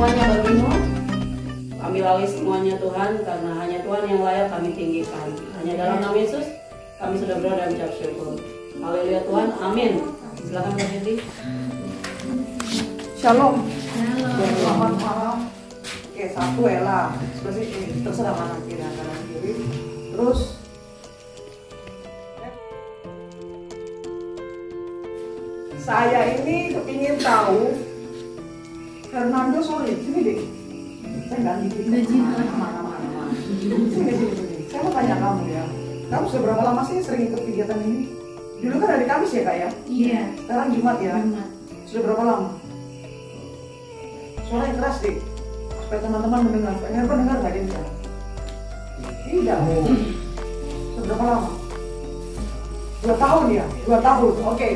semuanya bagimu. Ambil alih semuanya Tuhan, karena hanya Tuhan yang layak kami tinggikan. Hanya dalam nama Yesus kami sudah berdoa dan ucap syukur. Haleluya Tuhan, amin. Silakan Mbak Cindy. Shalom. Selamat malam. Oke, satu Ella. Seperti ini, terserah mana kiri kanan kiri. Terus saya ini kepingin tahu Fernando, sorry, sini deh. Saya nggak ngikutin mana. Sini. Saya mau tanya kamu ya. Kamu sudah berapa lama sih sering ikut kegiatan ini? Dulu kan hari Kamis ya kak ya? Iya. Sekarang Jumat ya? Jumat. Sudah berapa lama? Suara yang keras deh, supaya teman-teman mendengar. Pak dengar nggak dia bicara? Tidak. Sudah berapa lama? 2 tahun ya? 2 tahun, oke.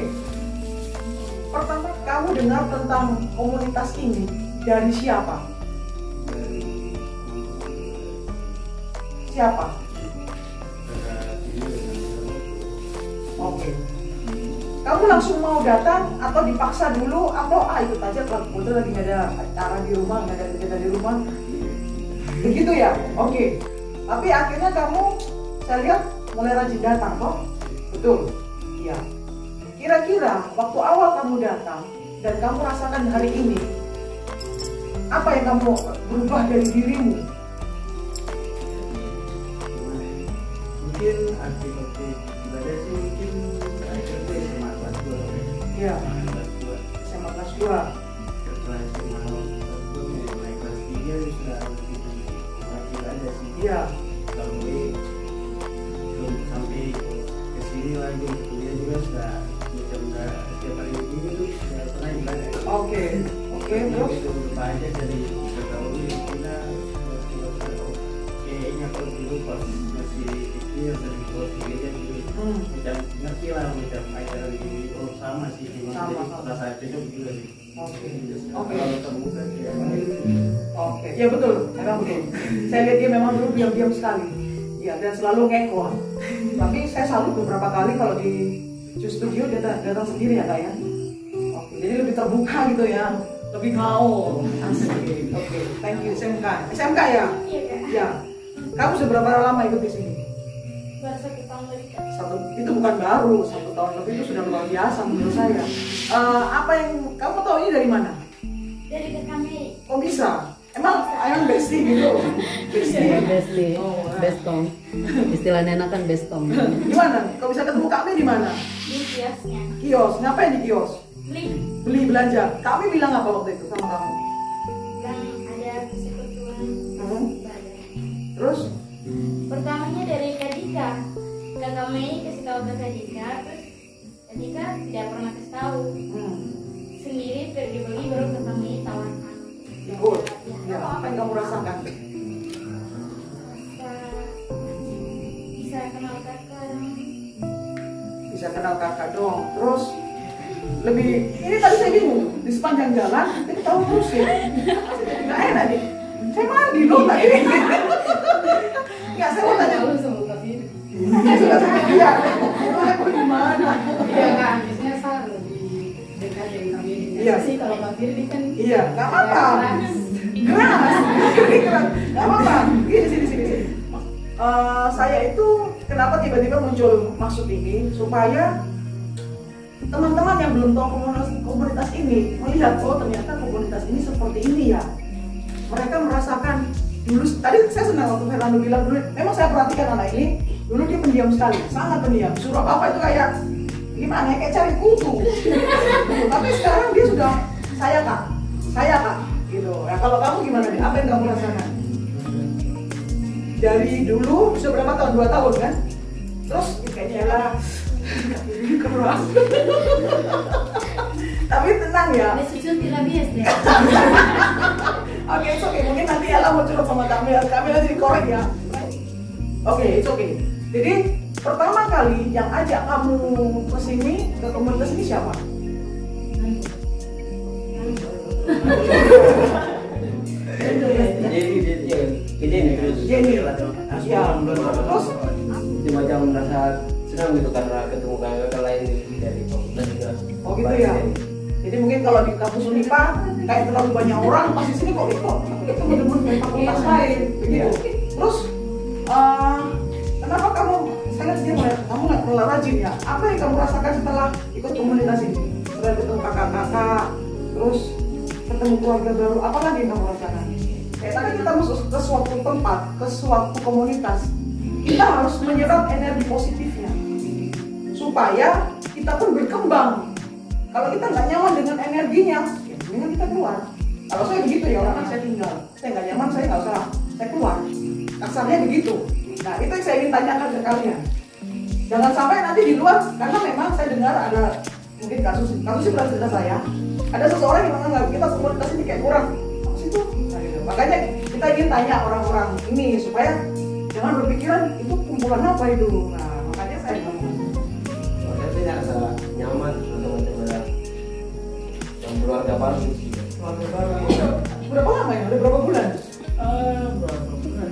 Pertama kamu dengar tentang komunitas ini dari siapa? Siapa? Oke. Kamu langsung mau datang atau dipaksa dulu atau ikut aja kalau kebetulan lagi nggak ada acara di rumah, nggak ada kegiatan di rumah, begitu ya? Oke. Tapi akhirnya kamu, saya lihat mulai rajin datang, toh? Betul? Iya. Kira-kira waktu awal kamu datang dan kamu rasakan hari ini, apa yang kamu berubah dari dirimu? Mungkin aktif-aktif ibadah sih mungkin SMP SMA kelas 2. Iya. SMA kelas 2. Setelah SMA naik kelas 3 sudah lebih aktif ada sih. Iya. Sampai belum sampai ke sini lagi kuliah juga sudah macam setiap hari ini tuh sudah pernah ibadah. Oke. Terus itu banyak dari ketahui kita kayaknya kalau dulu pas masih kecil dari kelas 3 jadi macam ngerti lah macam ajaran ini sama sih memang rasa cocok juga sih. Oke. Kalau terbuka ya. Oke, ya betul, memang betul. Saya lihat dia memang dulu diam-diam sekali, ya dan selalu ngekor. Tapi saya salut beberapa kali kalau di studio dia datang sendiri ya kak ya. Oke, jadi lebih terbuka gitu ya, lebih gaul. Oke, thank you. SMK ya? Iya kak. Ya. Kamu sudah berapa lama ikut di sini? Baru 1 tahun lagi kak. Itu bukan baru, 1 tahun lebih itu sudah luar biasa menurut saya. Apa yang kamu tahu ini dari mana? Dari ke kami. Kok bisa? Emang ayam bestie gitu? Bestie, bestong. Istilah Nena kan bestong. Gimana? Kau bisa ketemu kami di mana? Di kiosnya. Kios. Ngapain di kios? Beli Belanja. Kami bilang apa waktu itu sama kamu? yang ada persekutuan ibadah. Terus? Pertamanya dari Kak Dika. Kakak Mei kasih tahu ke Kak Dika, terus Kak Dika tidak pernah kasih tahu. Sendiri pergi beli baru Kakak Mei tawarkan. Ikut. Ya, apa yang kamu rasakan? Bisa kenal kakak. Bisa kenal kakak dong. Terus lebih ini tadi saya bingung di sepanjang jalan kita tahu terus ya. Nggak enak nih. Saya mandi loh tadi. Nggak, saya mau tanya dulu sama Kak Fir. Sudah saya iya. Aku di mana? Iya kak, biasanya saya lebih dekat dengan kami. Iya. Sih kalau Kak Fir ini kan. Iya, nggak apa-apa. Keras. Nggak apa-apa. Sini. Saya itu kenapa tiba-tiba muncul maksud ini supaya teman-teman yang belum tahu komunitas ini melihat ternyata komunitas ini seperti ini ya. Mereka merasakan dulu, tadi saya senang waktu Fernando bilang dulu, memang saya perhatikan anak ini dulu dia pendiam sekali, sangat pendiam. Suruh apa itu kayak gimana ya, kayak cari kutu. Tapi sekarang dia sudah saya kak gitu. Nah, kalau kamu gimana nih? Apa yang kamu rasakan? Dari dulu sudah berapa tahun? 2 tahun kan? Terus kayaknya lah keras. Tapi tenang ya. Besok tidak biasa. Oke, mungkin nanti Ella mau curhat sama Kamila jadi korek ya. Oke, it's okay. Jadi pertama kali yang ajak kamu ke sini, ke komunitas ini siapa? Jenny. Ya. Terus macam merasa senang gitu karena ketemu kakak lain dari komunitas juga. oh gitu ya. Jadi Jadi mungkin kalau di kampus Unipa kayak terlalu banyak orang, pas di sini kok itu teman-teman dari fakultas lain, begitu. Terus kenapa kamu? Saya lihat dia mulai, kamu mulai rajin ya. Apa yang kamu rasakan setelah ikut komunitas ini? Setelah ketemu kakak-kakak, terus ketemu keluarga baru, apa lagi yang kamu rasakan? Kayak tadi kita masuk ke suatu tempat, ke suatu komunitas, kita harus menyerap energi positifnya supaya kita pun berkembang. Kalau kita nggak nyaman dengan energinya, ya mendingan kita keluar. Kalau saya begitu ya orang saya tinggal, saya nggak nyaman, saya nggak usah, saya keluar. Kasarnya begitu. Nah itu yang saya ingin tanyakan ke kalian. Jangan sampai nanti di luar, karena memang saya dengar ada mungkin kasusnya bukan cerita saya. Ada seseorang yang menganggap kita komunitas ini kayak kurang. Apa sih itu? Nah, gitu. Makanya kita ingin tanya orang-orang ini supaya jangan berpikiran itu kumpulan apa itu. Nah makanya saya ngomong. Saya sih rasa nyaman teman-teman yang keluarga baru sih. Keluarga baru. Berapa lama ya? Udah berapa bulan? Berapa bulan?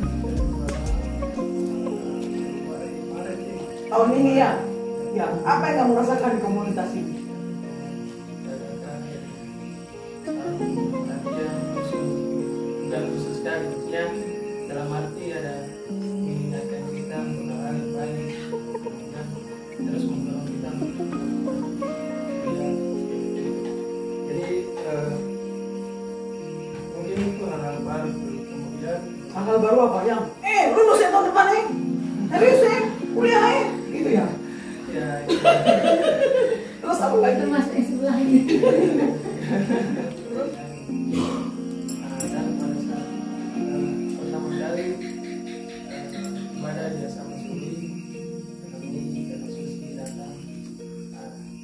Tahun ini ya. Ya, apa yang kamu rasakan di komunitas ini? Bukan khusus sekali, maksudnya dalam arti ada mengingatkan kita untuk hal yang baik dan terus mendorong kita untuk jadi mungkin itu hal-hal baru. Kemudian Hal baru apa yang? Lulus ya tahun depan serius kuliah gitu ya. ya Terus apa lagi? Itu mas sebelah ini. dan pada saat pertama kali ibadah dia sama Sugi kami karena Sugi datang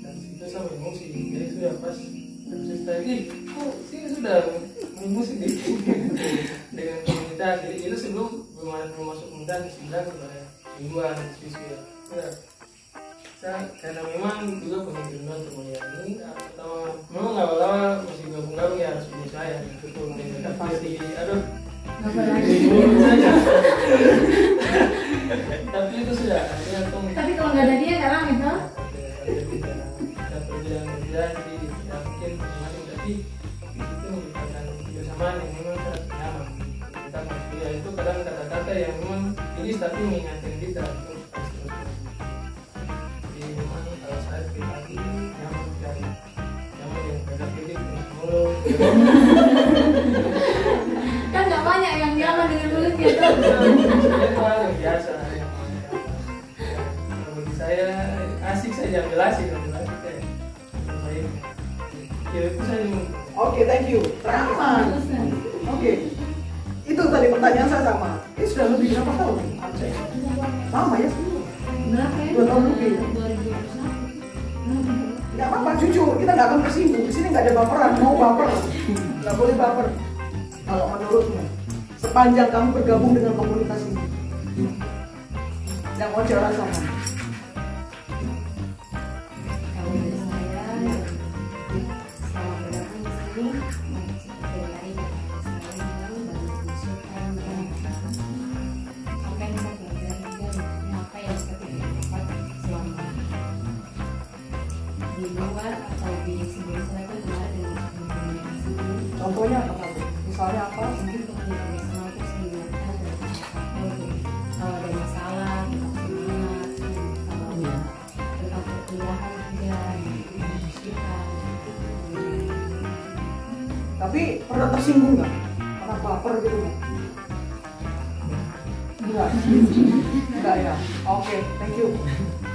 dan itu sama emosi, jadi sudah pas habis tadi kok sini sudah musik di dengan komunitas. Jadi itu sebelum belum masuk komunitas sebenarnya kepada mingguan spesial ya. Saya karena memang juga punya kerinduan untuk melihat ini atau memang awal-awal masih gabung-gabung ya harus punya saya betul tapi aduh saja tapi itu sudah artinya Tapi kalau nggak ada dia nggak rame toh. ada perbedaan jadi ya mungkin masing-masing, tapi itu merupakan kebersamaan yang memang sangat nyaman. Kita kuliah itu kadang kata-kata yang memang ini tapi mengingatkan kita untuk memang kalau saya pribadi nyaman sekali, nyaman yang beda-beda mulut Kan nggak banyak yang nyaman dengan mulutnya tuh. itu hal yang biasa ya. Kalau bagi saya asik saja jelasin kayak baik ya itu saja. Oke, thank you. Aman. Oke. Itu tadi pertanyaan saya sama. Ini sudah lebih berapa tahun? Aceh. Lama ya? Berapa ya? 2 tahun lebih. 2021. Gak apa-apa, jujur. Kita nggak akan tersinggung. Di sini nggak ada baperan. Mau baper, nggak boleh baper. Kalau menurutmu, sepanjang kamu bergabung dengan komunitas ini, yang mau jalan sama. Kalau dari saya selama bergabung di sini seperti yang tadi saya bilang banyak masukan apa yang kita pelajari dan apa yang kita tidak dapat selama di luar atau di sebelum saya tuh kemarin dengan komunitas ini. Contohnya apa kamu? Misalnya apa? Mungkin komunitas nasional itu mengingatkan kalau ada masalah tetap semangat, kalau tentang perkuliahan juga didiskusikan. Tapi pernah tersinggung nggak? Pernah baper gitu nggak? Enggak ya. Oke, thank you.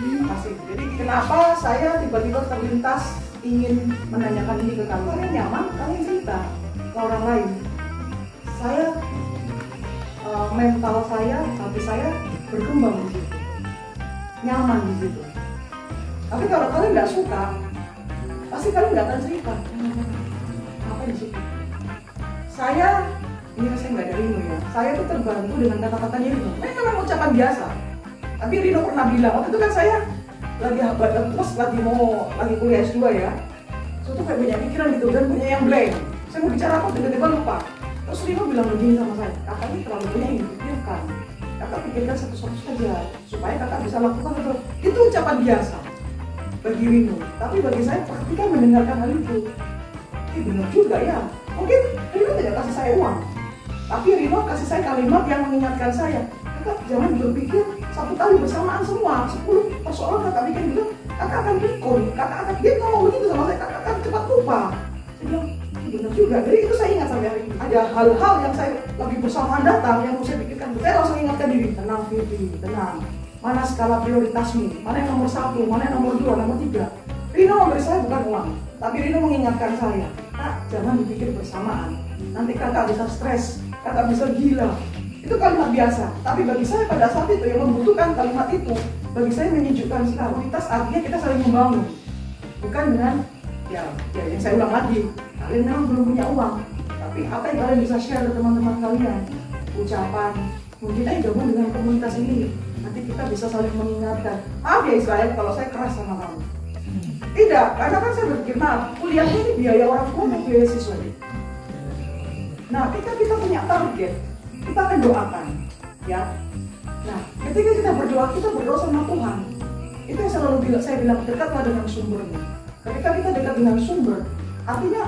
Terima kasih. Jadi kenapa saya tiba-tiba terlintas ingin menanyakan ini ke kamu? Kalian nyaman? Kalian cerita ke orang lain. Saya mental saya, hati saya berkembang di situ, nyaman di situ. Tapi kalau kalian nggak suka, pasti kalian nggak akan cerita. Apa di situ? Ini saya nggak ada Rino ya. Saya tuh terbantu dengan kata-katanya Rino. Memang ucapan biasa. Tapi Rino pernah bilang, waktu itu kan saya lagi kuliah S2 ya. Saya tuh kayak banyak pikiran gitu dan punya yang blank. Saya mau bicara apa tiba-tiba lupa. Terus Rino bilang begini sama saya, kakak ini terlalu banyak yang dipikirkan. Kakak pikirkan satu-satu saja supaya kakak bisa lakukan itu. Itu ucapan biasa bagi Rino. Tapi bagi saya praktika mendengarkan hal itu. benar juga ya. Mungkin Rino tidak kasih saya uang, tapi Rino kasih saya kalimat yang mengingatkan saya, kakak jangan berpikir satu kali bersamaan semua, 10 persoalan kakak bikin gitu, kakak akan pikun, kakak akan, dia ngomong begitu sama saya, kakak akan cepat lupa. Saya bilang, benar juga. Jadi itu saya ingat sampai hari ini. Ada hal-hal yang saya lagi bersamaan datang yang saya pikirkan, saya langsung ingatkan diri, tenang Vivi, tenang. Mana skala prioritasmu, mana yang nomor 1, mana yang nomor 2, nomor 3. Rino memberi saya bukan uang, tapi Rino mengingatkan saya, kak jangan dipikir bersamaan, nanti kakak bisa stres, kakak bisa gila. Itu kalimat biasa, tapi bagi saya pada saat itu yang membutuhkan kalimat itu, bagi saya menyejukkan prioritas, artinya kita saling membangun, bukan dengan ya yang saya ulang lagi, kalian memang belum punya uang, tapi apa yang kalian bisa share ke teman-teman kalian, ucapan, mungkin aja gabung dengan komunitas ini, nanti kita bisa saling mengingatkan. Maaf ya Israel kalau saya keras sama kamu. Tidak, karena kan saya berpikir, nah kuliahnya ini biaya orang tua dan biaya siswa. Nah, kita punya target, kita akan doakan, ya. Nah, ketika kita berdoa sama Tuhan. Itu yang selalu saya bilang, dekatlah dengan sumbernya. Ketika kita dekat dengan sumber, artinya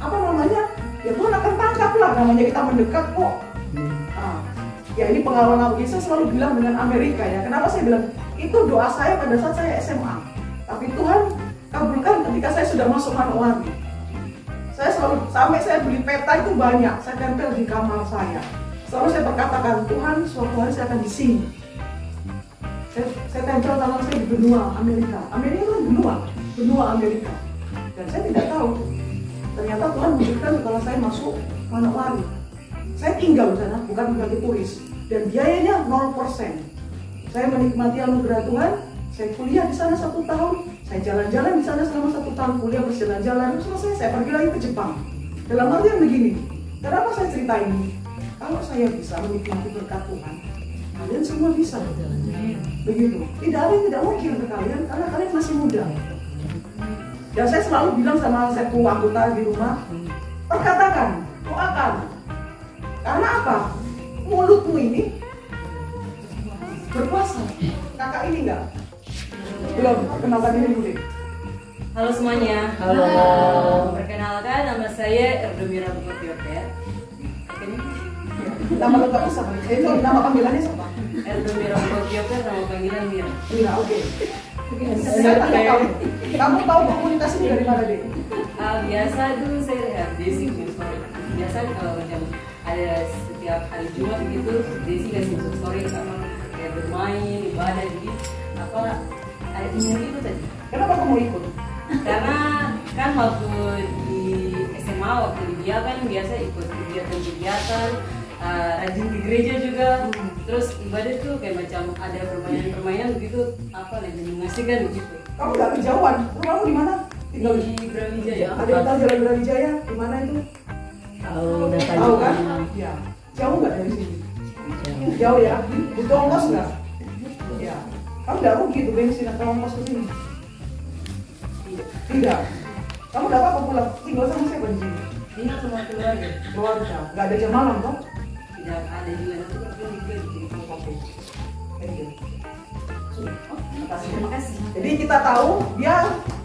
apa namanya? Ya Tuhan akan tangkap lah, namanya kita mendekat kok. Nah, ya ini pengalaman aku, saya selalu bilang dengan Amerika ya. Kenapa saya bilang itu doa saya pada saat saya SMA. Tapi Tuhan kabulkan ketika saya sudah masuk Manokwari. Saya selalu, sampai saya beli peta itu banyak, saya tempel di kamar saya. Selalu saya berkatakan, Tuhan suatu hari saya akan di sini. Saya tempel tangan saya di benua Amerika. Amerika itu benua Amerika. Dan saya tidak tahu. Ternyata Tuhan menunjukkan setelah saya masuk Manokwari. Saya tinggal di sana, bukan sebagai turis. Dan biayanya 0%. Saya menikmati anugerah Tuhan. Saya kuliah di sana 1 tahun. Saya jalan-jalan di sana selama 1 tahun, kuliah berjalan-jalan, selesai saya pergi lagi ke Jepang. Dalam artian begini, kenapa saya cerita ini? Kalau saya bisa menikmati berkat Tuhan, kalian semua bisa. Begitu. Tidak ada yang tidak mungkin ke kalian, karena kalian masih muda. Dan saya selalu bilang sama satu anggota di rumah, perkatakan, doakan. Karena apa? Mulutmu ini berkuasa. Kakak ini enggak? Belum, perkenalkan diri dulu. Halo semuanya. Halo. Perkenalkan, nama saya Erdomira Bukopioper. Nama lengkap siapa? Itu nama panggilannya siapa? Erdomira Bukopioper, nama panggilan Mira. Iya, oke. Saya tanya kamu tahu komunitas ini dari mana, Dek? Biasa dulu saya lihat Desi story. Biasa kalau macam ada setiap hari Jumat gitu, Desi kasih story apa kayak bermain, ibadah gitu. Apa ada ingin itu tadi? Kenapa kamu ikut? Karena kan waktu di SMA, waktu di dia kan biasa ikut kegiatan-kegiatan, rajin di gereja juga. Terus ibadah tuh kayak macam ada permainan-permainan gitu, apa lebih mengasihkan gitu. Kamu nggak kejauhan? Rumahmu di mana? Tinggal di Brawijaya. Ada yang tahu jalan Brawijaya? Di mana itu? Tahu kan? Ya. Jauh nggak dari sini? Jauh ya. Butuh ongkos nggak? Ya. Kamu nggak rugi tuh bensin atau ongkos ke sini? Tidak. Kamu dapat apa pulang? Tinggal sama siapa di sini? Tinggal sama keluarga. Keluarga. Nggak ada jam malam toh? Tidak ada juga nanti kan juga di Oke. Thank you. Terima kasih. Jadi kita tahu dia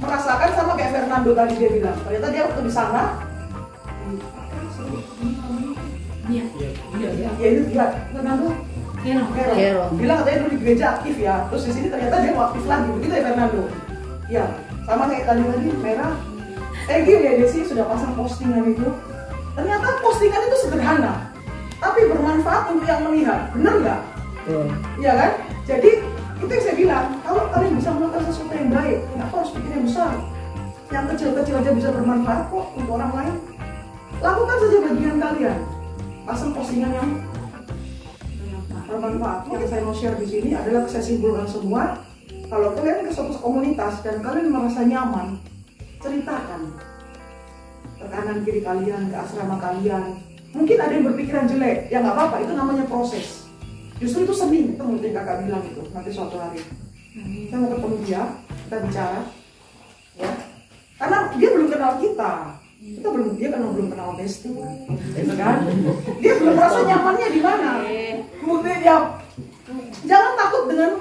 merasakan sama kayak Fernando tadi dia bilang. Ternyata dia waktu di sana. Iya. Ya itu dia Fernando. Hero. Bilang katanya dulu di gereja aktif ya. Terus di sini ternyata dia mau aktif lagi. Begitu ya Fernando. Ya. Sama kayak tadi merah. Gini ya Desi sudah pasang postingan itu. Ternyata postingan itu sederhana, tapi bermanfaat untuk yang melihat. Benar nggak? Iya kan? Jadi itu yang saya bilang. Kalau kalian bisa melakukan sesuatu yang baik, kenapa harus bikin yang besar? Yang kecil-kecil aja bisa bermanfaat kok untuk orang lain. Lakukan saja bagian kalian. Pasang postingan yang bermanfaat. Yang saya mau share di sini adalah kesimpulan semua. Kalau kalian ke suatu komunitas dan kalian merasa nyaman, ceritakan tekanan kiri kalian, ke asrama kalian. Mungkin ada yang berpikiran jelek, ya nggak apa-apa, itu namanya proses. Justru itu seni, itu mungkin kakak bilang itu nanti suatu hari. Saya mau ketemu dia, kita bicara, ya. Karena dia belum kenal kita, dia belum kenal Besti, gitu kan? Dia belum merasa nyamannya di mana. Kemudian ya, jangan takut dengan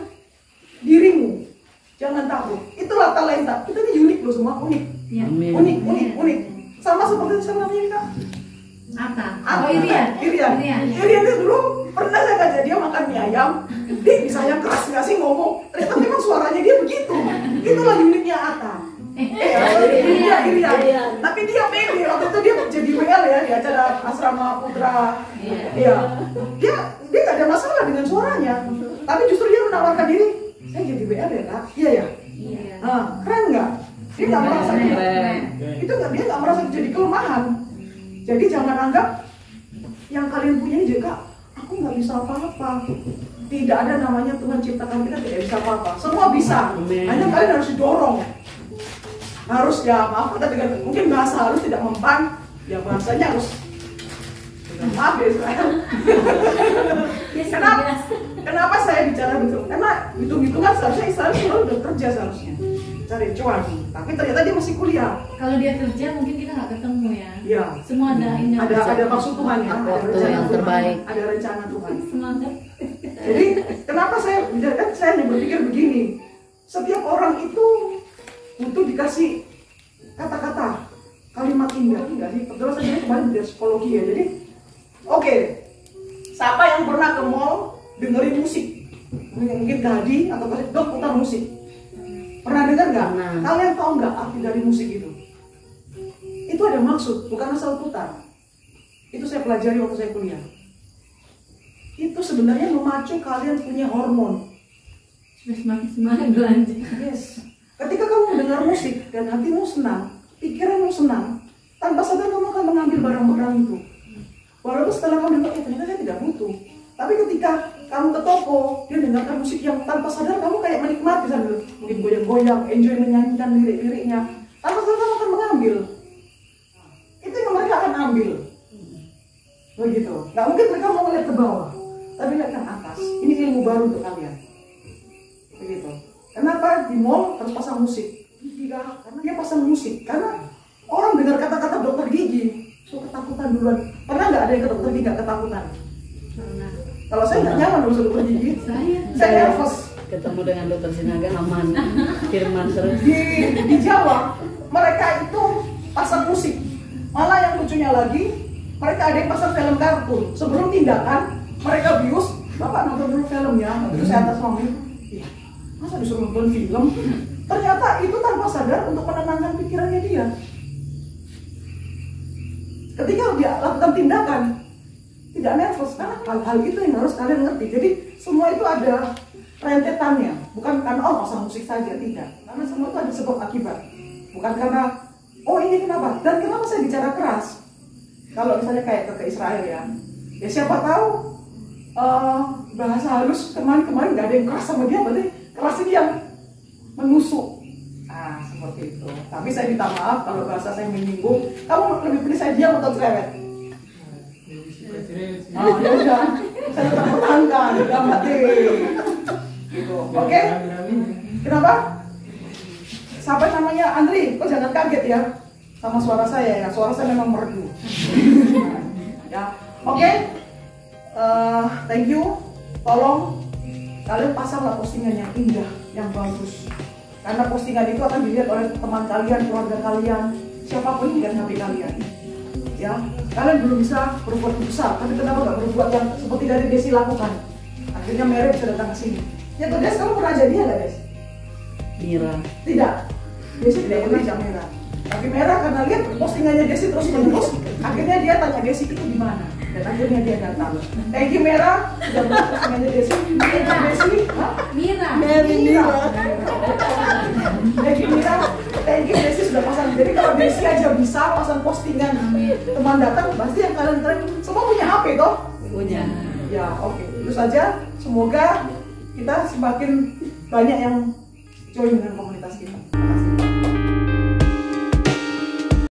dirimu, jangan takut. Itulah talenta. Kita ini unik loh semua, unik. Unik. Sama seperti siapa namanya Kak? Apa? Apa? Oh, Irian. Irian itu dulu pernah saya ngajak dia makan mie ayam. Dia bisa yang keras nggak sih ngomong. Ternyata memang suaranya dia begitu. Itulah uniknya Atta. Irian. Tapi dia pede waktu itu dia jadi WL ya di acara Asrama Putra. Iya. Dia nggak ada masalah dengan suaranya. Tapi justru dia menawarkan diri. Saya jadi WL ya Kak. Iya ya. Keren nggak? Dia nggak merasa itu dia nggak merasa jadi kelemahan. Jadi jangan anggap yang kalian punya ini juga aku nggak bisa apa-apa. Tidak ada namanya Tuhan ciptakan kita tidak bisa apa-apa. Semua bisa. Hanya kalian harus didorong. Harus ya maaf kata dengan mungkin bahasa harus tidak mempan. Ya bahasanya harus maaf ya Israel. Kenapa saya bicara begitu? Karena hitung-hitungan seharusnya Israel selalu udah kerja seharusnya cari cuan, tapi ternyata dia masih kuliah. Kalau dia kerja mungkin kita nggak ketemu ya. Iya. Semua ada maksud Tuhan ya. Ada rencana yang terbaik. Ada rencana Tuhan. Semangat. Jadi kenapa saya berpikir begini? Setiap orang itu butuh dikasih kata-kata, kalimat indah, enggak sih? Terus saya kemarin dari psikologi ya. Jadi, oke. Siapa yang pernah ke mall dengerin musik? Mungkin ke Hadi atau ke Dok putar musik. Pernah dengar nggak? Kalian tahu nggak arti dari musik itu? Itu ada maksud, bukan asal putar. Itu saya pelajari waktu saya kuliah. Itu sebenarnya memacu kalian punya hormon. Sudah semakin semangat belanja. Yes. Ketika kamu mendengar musik dan hatimu senang, pikiranmu senang, tanpa sadar kamu akan mengambil barang-barang itu. Walaupun setelah kamu dengar, ternyata saya tidak butuh. Tapi ketika kamu ke toko, dia dengarkan musik yang tanpa sadar kamu kayak menikmati sambil mungkin goyang-goyang, enjoy menyanyikan lirik-liriknya. Tanpa sadar kamu akan mengambil. Itu yang mereka akan ambil. Begitu. Nggak mungkin mereka mau melihat ke bawah, tapi lihat ke atas. Ini ilmu baru untuk kalian. Begitu. Kenapa di mall harus pasang musik? Karena dia pasang musik. Karena orang dengar kata-kata dokter gigi, so ketakutan duluan. Pernah nggak ada yang ke dokter gigi nggak ketakutan? Pernah. Kalau saya nggak nyaman urusan dokter gigi, saya nervous. Ketemu dengan dokter Sinaga aman, Firman terus. Di Jawa, mereka itu pasang musik. Malah yang lucunya lagi, mereka ada yang pasang film kartun. Sebelum tindakan, mereka bius, Bapak nonton dulu filmnya, terus saya atas suami. Iya, masa disuruh nonton film? Ternyata itu tanpa sadar untuk menenangkan pikirannya dia. Ketika dia lakukan tindakan, tidak nervous, karena hal-hal itu yang harus kalian ngerti. Jadi semua itu ada rentetannya, bukan karena pasang musik saja, tidak. Karena semua itu ada sebab akibat, bukan karena ini kenapa dan kenapa saya bicara keras. Kalau misalnya kayak ke Israel ya siapa tahu bahasa halus kemarin nggak ada yang keras sama dia, berarti keras ini yang menusuk. Seperti itu. Tapi saya minta maaf kalau bahasa saya menyinggung. Kamu lebih pilih saya diam atau cerewet? Ya udah, saya tetap pertahankan, udah mati. Gitu. Oke? Kenapa? Siapa namanya Andri? Kok jangan kaget ya sama suara saya ya. Suara saya memang merdu. Ya, oke. Thank you. Tolong kalian pasanglah postingan yang indah, yang bagus. Karena postingan itu akan dilihat oleh teman kalian, keluarga kalian, siapapun yang HP kalian. Ya, kalian belum bisa berbuat besar, tapi kenapa nggak berbuat yang seperti dari Desi lakukan? Akhirnya Mary bisa datang ke sini. Ya, tuh Des, kamu pernah jadi nggak Des? Mira. Tidak. Desi tidak pernah ajak Mera. Tapi Mera karena lihat postingannya Desi terus menerus, akhirnya dia tanya Desi itu di mana? Dan akhirnya dia datang. Thank you Mera, sudah buat postingannya Desi. Desi, Mira. Thank you Mira. Thank you Desi sudah pasang. Jadi kalau Desi aja bisa pasang postingan teman datang, pasti yang kalian tren semua punya HP toh? Punya. Ya, oke. Itu saja. Semoga kita semakin banyak yang join dengan komunitas kita.